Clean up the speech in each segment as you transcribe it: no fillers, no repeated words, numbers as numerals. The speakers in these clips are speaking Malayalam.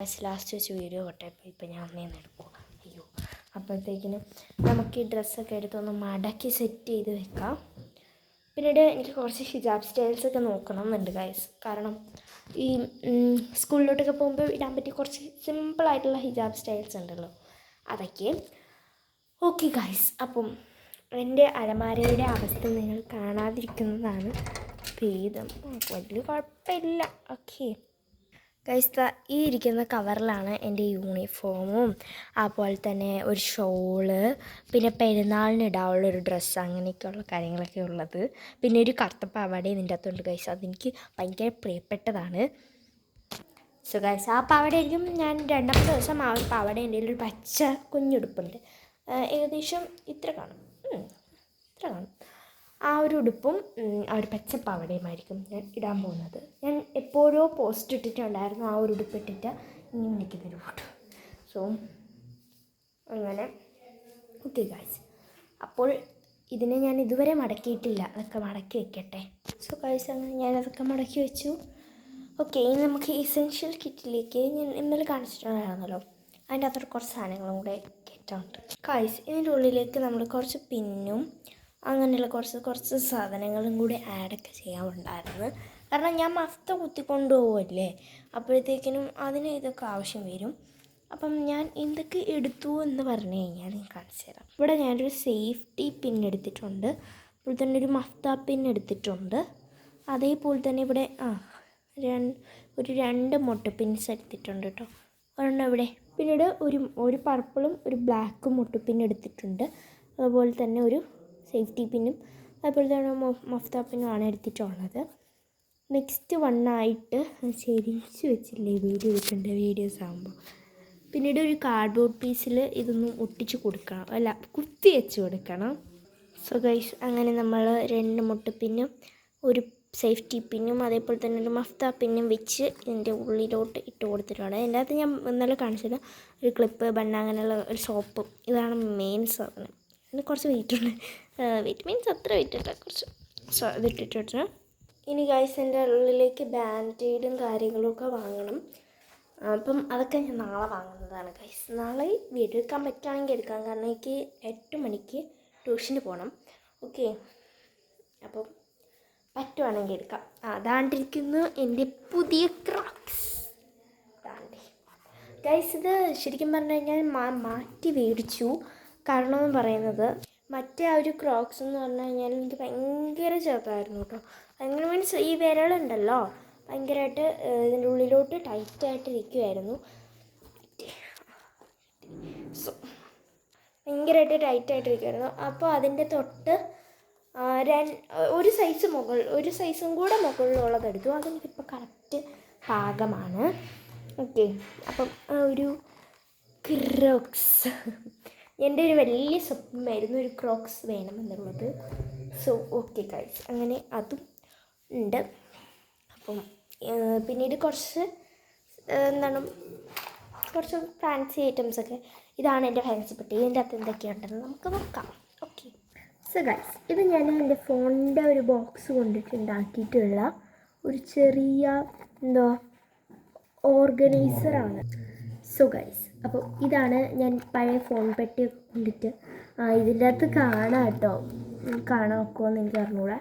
ലാസ്റ്റ് വെച്ച് വീഡിയോ കൊട്ടയപ്പോൾ ഇപ്പം ഞാൻ ഒന്നേന്ന് എടുക്കുക. അയ്യോ, അപ്പോഴത്തേക്കിനും നമുക്ക് ഈ ഡ്രസ്സൊക്കെ എടുത്തൊന്ന് മടക്കി സെറ്റ് ചെയ്ത് വെക്കാം. പിന്നീട് എനിക്ക് കുറച്ച് ഹിജാബ് സ്റ്റൈൽസൊക്കെ നോക്കണം എന്നുണ്ട് ഗൈസ്. കാരണം ഈ സ്കൂളിലോട്ടൊക്കെ പോകുമ്പോൾ ഇടാൻ പറ്റിയ കുറച്ച് സിമ്പിളായിട്ടുള്ള ഹിജാബ് സ്റ്റൈൽസ് ഉണ്ടല്ലോ, അതൊക്കെ. ഓക്കെ ഗൈസ്, അപ്പം എൻ്റെ അലമാരയുടെ അവസ്ഥ നിങ്ങൾ കാണാതിരിക്കുന്നതാണ് ഭേദം. വലിയ കുഴപ്പമില്ല. ഓക്കെ ഗൈസ്, ഈ ഇരിക്കുന്ന കവറിലാണ് എൻ്റെ യൂണിഫോമും അതുപോലെ തന്നെ ഒരു ഷോള്, പിന്നെ പെരുന്നാളിന് ഇടാനുള്ളൊരു ഡ്രസ്സ്, അങ്ങനെയൊക്കെയുള്ള കാര്യങ്ങളൊക്കെ ഉള്ളത്. പിന്നെ ഒരു കറുത്ത പാവാടയും ഇതിൻ്റെ അകത്തുണ്ട് ഗൈസ്. അതെനിക്ക് ഭയങ്കര പ്രിയപ്പെട്ടതാണ്. സോ ഗൈസ്, ആ പാവാടയായിരിക്കും ഞാൻ രണ്ടാമത്തെ ദിവസം ആ ഒരു പാവാട എൻ്റെ ഒരു പച്ച കുഞ്ഞുടുപ്പുണ്ട്, ഏകദേശം ഇത്ര കാണും. ആ ഒരു ഉടുപ്പും ആ ഒരു പച്ചപ്പാവടയുമായിരിക്കും ഞാൻ ഇടാൻ പോകുന്നത്. ഞാൻ എപ്പോഴോ പോസ്റ്റ് ഇട്ടിട്ടുണ്ടായിരുന്നു ആ ഒരു ഉടുപ്പിട്ടിട്ട് ഇനി എനിക്ക് തരും ഫോട്ടോ. സോ അങ്ങനെ ഓക്കെ ഗൈസ്, അപ്പോൾ ഇതിനെ ഞാൻ ഇതുവരെ മടക്കിയിട്ടില്ല, അതൊക്കെ മടക്കി വെക്കട്ടെ. സോ ഗൈസ്, അങ്ങനെ ഞാനതൊക്കെ മടക്കി വെച്ചു. ഓക്കെ, ഇനി നമുക്ക് എസെൻഷ്യൽ കിറ്റിലേക്ക് ഞാൻ ഇന്നലെ കാണിച്ചിട്ടുണ്ടായിരുന്നല്ലോ, അതിൻ്റെ അകത്തോട്ട് കുറച്ച് സാധനങ്ങളും കൂടെ കയറ്റാറുണ്ട് ഗൈസ്. ഇതിൻ്റെ ഉള്ളിലേക്ക് നമ്മൾ കുറച്ച് പിന്നും അങ്ങനെയുള്ള കുറച്ച് സാധനങ്ങളും കൂടി ആഡൊക്കെ ചെയ്യാറുണ്ടായിരുന്നു. കാരണം ഞാൻ മഫ്ത കുത്തിക്കൊണ്ട് പോകുമല്ലേ, അപ്പോഴത്തേക്കിനും അതിന് ഇതൊക്കെ ആവശ്യം വരും. അപ്പം ഞാൻ എന്തൊക്കെ എടുത്തു എന്ന് പറഞ്ഞു കഴിഞ്ഞാൽ ഞാൻ കാണിച്ചു തരാം. ഇവിടെ ഞാനൊരു സേഫ്റ്റി പിൻ എടുത്തിട്ടുണ്ട്, അതുപോലെ തന്നെ ഒരു മഫ്ത പിൻ എടുത്തിട്ടുണ്ട്. അതേപോലെ തന്നെ ഇവിടെ ഒരു 2 മൊട്ട് പിൻസ് എടുത്തിട്ടുണ്ട് കേട്ടോ, ഒരെണ്ണം ഇവിടെ. പിന്നീട് ഒരു പർപ്പിളും ഒരു ബ്ലാക്കും മൊട്ട് പിൻ എടുത്തിട്ടുണ്ട്. അതുപോലെ തന്നെ ഒരു സേഫ്റ്റി പിന്നും അതുപോലെ തന്നെ മഫ്ത പിന്നുമാണ് എടുത്തിട്ടുള്ളത്. നെക്സ്റ്റ് വണ്ണായിട്ട് ശരിച്ച് വെച്ചില്ലേ വീഡിയോ എടുക്കേണ്ട വീഡിയോസ് ആകുമ്പോൾ. പിന്നീട് ഒരു കാർഡ്ബോർഡ് പീസിൽ ഇതൊന്നും ഒട്ടിച്ച് കൊടുക്കണം, അല്ല കുത്തി വെച്ച് കൊടുക്കണം. സോ ഗൈസ്, അങ്ങനെ നമ്മൾ 2 മൊട്ട് പിന്നും ഒരു സേഫ്റ്റി പിന്നും അതേപോലെ തന്നെ ഒരു മഫ്ത പിന്നും വെച്ച് ഇതിൻ്റെ ഉള്ളിലോട്ട് ഇട്ട് കൊടുത്തിട്ടുണ്ട്. അതിൻ്റെ അകത്ത് ഞാൻ ഇന്നലെ കാണിച്ചത് ഒരു ക്ലിപ്പ്, ബണ്ണ, അങ്ങനെയുള്ള ഒരു സോപ്പ്. ഇതാണ് മെയിൻ സാധനം. അതിന് കുറച്ച് വെയിറ്റുണ്ട്, വെയിറ്റ് മീൻസ് അത്ര വെയിറ്റില്ല, കുറച്ച്. സോ ഇതിട്ടിട്ട് ഇനി ഗൈസ് എൻ്റെ ഉള്ളിലേക്ക് ബാൻഡേഡും കാര്യങ്ങളൊക്കെ വാങ്ങണം. അപ്പം അതൊക്കെ ഞാൻ നാളെ വാങ്ങുന്നതാണ് ഗൈസ്. നാളെ വീഡിയോ എടുക്കാൻ പറ്റുകയാണെങ്കിൽ എടുക്കാം, കാരണം എനിക്ക് 8 മണിക്ക് ട്യൂഷന് പോകണം. ഓക്കെ, അപ്പം പറ്റുവാണെങ്കിൽ എടുക്കാം. അതാണ്ടിരിക്കുന്നു എൻ്റെ പുതിയ ക്രോക്സ്. ഗൈസ്, ഇത് ശരിക്കും പറഞ്ഞു കഴിഞ്ഞാൽ മാറ്റി മേടിച്ചു. കാരണമെന്ന് പറയുന്നത് മറ്റേ ആ ഒരു ക്രോക്സ് എന്ന് പറഞ്ഞു കഴിഞ്ഞാൽ എനിക്ക് ഭയങ്കര ചെറുതായിരുന്നു കേട്ടോ. ഭയങ്കര മീൻസ് ഈ വിരലുണ്ടല്ലോ ഭയങ്കരമായിട്ട് ഇതിൻ്റെ ഉള്ളിലോട്ട് ടൈറ്റായിട്ട് ഇരിക്കുമായിരുന്നു. സോ ഭയങ്കരമായിട്ട് ടൈറ്റായിട്ട് ഇരിക്കുമായിരുന്നു. അപ്പോൾ അതിൻ്റെ തൊട്ട് ഒരു സൈസും കൂടെ മുകളിലുള്ളതെടുത്തു. അതെനിക്കിപ്പോൾ കറക്റ്റ് പാകമാണ്. ഓക്കെ, അപ്പം ഒരു ക്രോക്സ് എൻ്റെ ഒരു വലിയ സ്വപ്നമായിരുന്നു, ഒരു ക്രോക്സ് വേണമെന്നുള്ളത്. സോ ഓക്കെ ഗൈസ്, അങ്ങനെ അതും ഉണ്ട്. അപ്പം പിന്നീട് കുറച്ച് ഫാൻസി ഐറ്റംസൊക്കെ. ഇതാണ് എൻ്റെ ഫാൻസി പെട്ടി. ഇതിൻ്റെ അകത്ത് എന്തൊക്കെയുണ്ടെന്ന് നമുക്ക് നോക്കാം. ഓക്കെ, സോ ഗൈസ്, ഇത് ഞാൻ എൻ്റെ ഫോണിൻ്റെ ഒരു ബോക്സ് കൊണ്ടിട്ടുണ്ടാക്കിയിട്ടുള്ള ഒരു ചെറിയ ഓർഗനൈസറാണ്. സോ ഗൈസ്, അപ്പോൾ ഇതാണ് ഞാൻ പഴയ ഫോൺ പെട്ടി കൊണ്ടിട്ട് ഇതിൻ്റെ അകത്ത് കാണാം കേട്ടോ. കാണാൻ നോക്കുമെന്ന് എനിക്ക് അറിഞ്ഞൂടാ.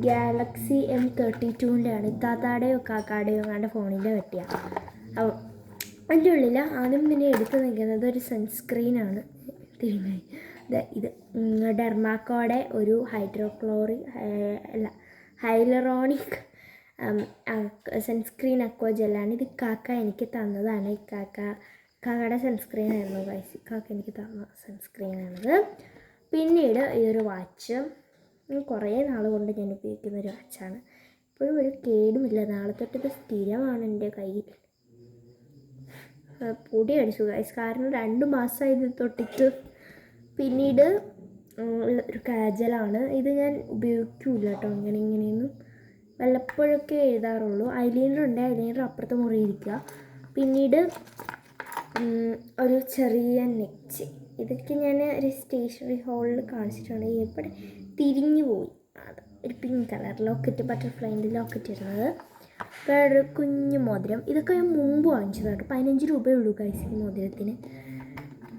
ഗാലക്സി M32 ഇത്താത്താടെയോ കാക്കാടെയോ അങ്ങാണ്ട് ഫോണിൻ്റെ പെട്ടിയാണ്. അപ്പോൾ അതിൻ്റെ ഉള്ളിൽ ആദ്യം പിന്നെ എടുത്ത് നിൽക്കുന്നത് ഒരു സൺസ്ക്രീനാണ്. ഇത് ഡെർമാക്കോടെ ഒരു ഹൈലറോണിക് സൺസ്ക്രീൻ അക്വാ ജെല്ലാണ്. ഇത് കാക്ക എനിക്ക് തന്നതാണ്. കാക്കയുടെ സൺസ്ക്രീനായിരുന്നു ഗൈസ്. കാക്ക എനിക്ക് തന്ന സൺസ്ക്രീനാണിത്. പിന്നീട് ഇതൊരു വാച്ച്. കുറേ നാൾ കൊണ്ട് ഞാൻ ഉപയോഗിക്കുന്നൊരു വാച്ചാണ്. ഇപ്പോഴും ഒരു കേടുമില്ല. നാളെ തൊട്ടിത് സ്ഥിരമാണ് എൻ്റെ കയ്യിൽ. പൊടി അടിച്ചു ഗൈസ്, കാരണം 2 മാസമായി ഇത് തൊട്ടിട്ട്. പിന്നീട് ഒരു കാജലാണ്. ഇത് ഞാൻ ഉപയോഗിക്കില്ല കേട്ടോ, ഇങ്ങനെയൊന്നും വല്ലപ്പോഴൊക്കെ എഴുതാറുള്ളൂ. ഐലൈനർ ഉണ്ട്, ഐലൈനർ അപ്പുറത്തെ മുറിയിരിക്കുക. പിന്നീട് ഒരു ചെറിയ നെറ്റ്. ഇതൊക്കെ ഞാൻ ഒരു സ്റ്റേഷനറി ഹാളിൽ കാണിച്ചിട്ടുണ്ട്. എവിടെ തിരിഞ്ഞു പോയി. അത് ഒരു പിങ്ക് കളർ ലോക്കറ്റ്, ബട്ടർഫ്ലൈൻ്റെ ലോക്കറ്റ് ഇരുന്നത്. വേറൊരു കുഞ്ഞു മോതിരം. ഇതൊക്കെ ഞാൻ മുമ്പ് വാങ്ങിച്ചതാണ് കേട്ടോ. 15 രൂപയുള്ളൂ ഗൈസ് ഈ മോതിരത്തിന്.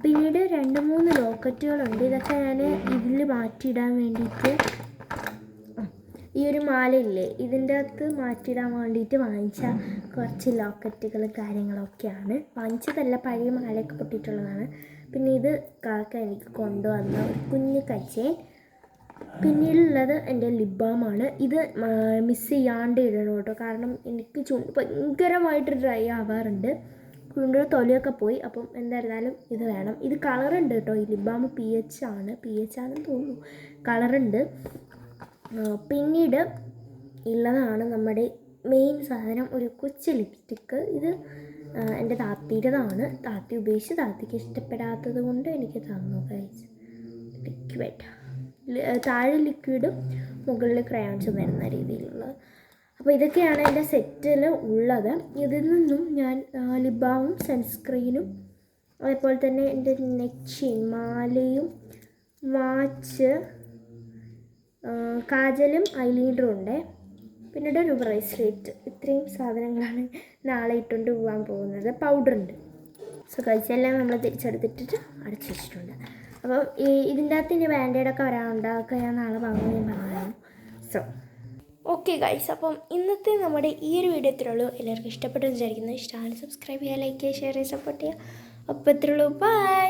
പിന്നീട് 2-3 ലോക്കറ്റുകളുണ്ട്. ഇതൊക്കെ ഞാൻ ഇതിൽ മാറ്റിയിടാൻ വേണ്ടിയിട്ട്, ഈ ഒരു മാലയില്ലേ ഇതിൻ്റെ അകത്ത് മാറ്റിയിടാൻ വേണ്ടിയിട്ട് വാങ്ങിച്ച കുറച്ച് ലോക്കറ്റുകൾ കാര്യങ്ങളൊക്കെയാണ്. വാങ്ങിച്ചതല്ല, പഴയ മാലയൊക്കെ പൊട്ടിയിട്ടുള്ളതാണ്. പിന്നെ ഇത് കാക്ക എനിക്ക് കൊണ്ടുവന്ന ഒരു കുഞ്ഞ് കച്ചേൻ. പിന്നീടുള്ളത് എൻ്റെ ലിപ് ബാമാണ്. ഇത് മിസ് ചെയ്യാണ്ട് ഇടണം കേട്ടോ, കാരണം എനിക്ക് ചുണ്ട് ഭയങ്കരമായിട്ട് ഡ്രൈ ആവാറുണ്ട്. ചുണ്ടിൽ തൊലിയൊക്കെ പോയി. അപ്പം എന്തായിരുന്നാലും ഇത് വേണം. ഇത് കളറുണ്ട് കേട്ടോ. ഈ ലിപ് ബാം PH ആണെന്ന് തോന്നുന്നു, കളറുണ്ട്. പിന്നീട് ഉള്ളതാണ് നമ്മുടെ മെയിൻ സാധനം, ഒരു കൊച്ചു ലിപ്സ്റ്റിക്ക്. ഇത് എൻ്റെ താത്തിയുടേതാണ്. താത്തി ഉപയോഗിച്ച് താത്തിക്ക് ഇഷ്ടപ്പെടാത്തത് കൊണ്ട് എനിക്ക് തന്നു ഗൈസ്. ലിക്വിഡ്, താഴെ ലിക്വിഡും മുകളിൽ ക്രയോൺസും വരുന്ന രീതിയിലുള്ളത്. അപ്പോൾ ഇതൊക്കെയാണ് എൻ്റെ സെറ്റിൽ ഉള്ളത്. ഇതിൽ നിന്നും ഞാൻ ലിപ് ബാമും സൺസ്ക്രീനും അതേപോലെ തന്നെ എൻ്റെ നെക്ക് ചെയിൻ, മാലയും വാച്ച്, കാജലും ഐലൈനറും ഉണ്ട്. പിന്നീട് ഒരു ബ്രേസ്ലെറ്റ്. ഇത്രയും സാധനങ്ങളാണ് നാളെ ഇട്ടുകൊണ്ട് പോകാൻ പോകുന്നത്. പൗഡറുണ്ട്. സോ കഴിച്ചെല്ലാം നമ്മൾ തിരിച്ചെടുത്തിട്ട് അടച്ചു വെച്ചിട്ടുണ്ട്. അപ്പം ഇതിൻ്റെ അകത്ത് ഇനി ബാൻഡേഡൊക്കെ വരാനുണ്ട്. അതൊക്കെ ഞാൻ നാളെ പറഞ്ഞു. സോ ഓക്കെ ഗൈസ്, അപ്പം ഇന്നത്തെ നമ്മുടെ ഈ ഒരു വീഡിയോ ഇത്രയുള്ളൂ. എല്ലാവർക്കും ഇഷ്ടപ്പെട്ടെന്ന് വിചാരിക്കുന്നു. ഇഷ്ടമാണ് സബ്സ്ക്രൈബ് ചെയ്യുക, ലൈക്ക് ചെയ്യുക, ഷെയർ ചെയ്യുക, സപ്പോർട്ട് ചെയ്യുക. അപ്പോൾ ഇത്രയുള്ളൂ. ബൈ.